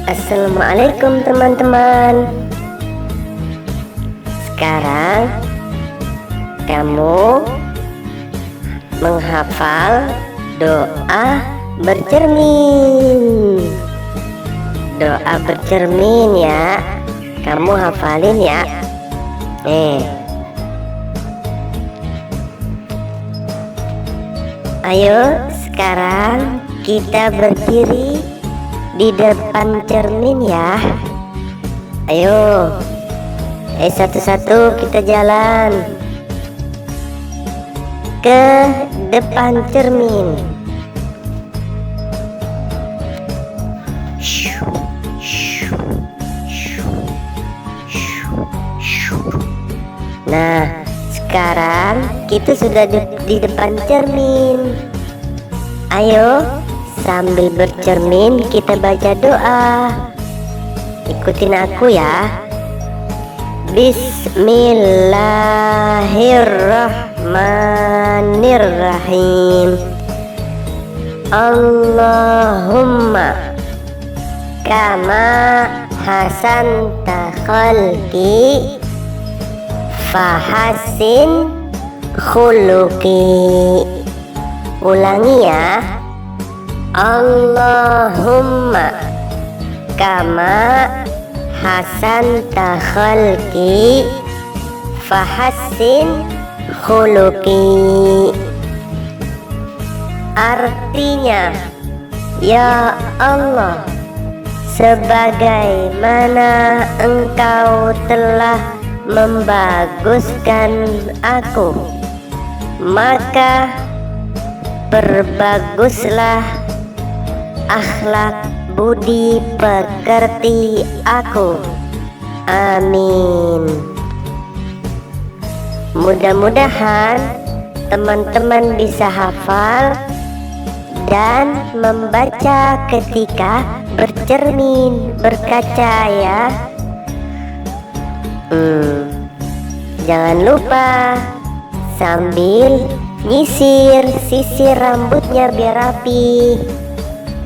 Assalamualaikum teman-teman. Sekarang kamu menghafal doa bercermin. Doa bercermin ya. Kamu hafalin ya. Ayo sekarang kita berdiri di depan cermin ya. Ayo, satu-satu kita jalan ke depan cermin. Nah, sekarang kita sudah di depan cermin. Ayo, sambil bercermin kita baca doa. Ikutin aku ya. Bismillahirrahmanirrahim. Allahumma kama hasanta khalqi fahassin khuluqi. Ulangi ya. Allahumma kama hasanta khalqi fahassin khuluqi. Artinya, ya Allah, sebagaimana Engkau telah membaguskan aku, maka perbaguslah akhlak budi pekerti aku. Amin. Mudah-mudahan teman-teman bisa hafal dan membaca ketika bercermin, berkaca ya. Jangan lupa sambil sisir rambutnya biar rapi.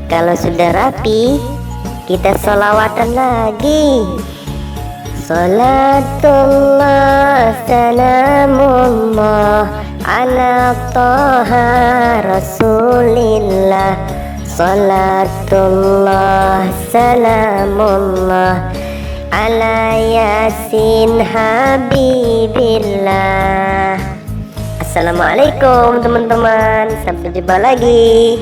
Kalau sudah rapi, kita sholawatan lagi. Salatullah salamullah ala toha rasulillah. Salatullah salamullah ala yasin habibillah. Assalamualaikum teman-teman, sampai jumpa lagi.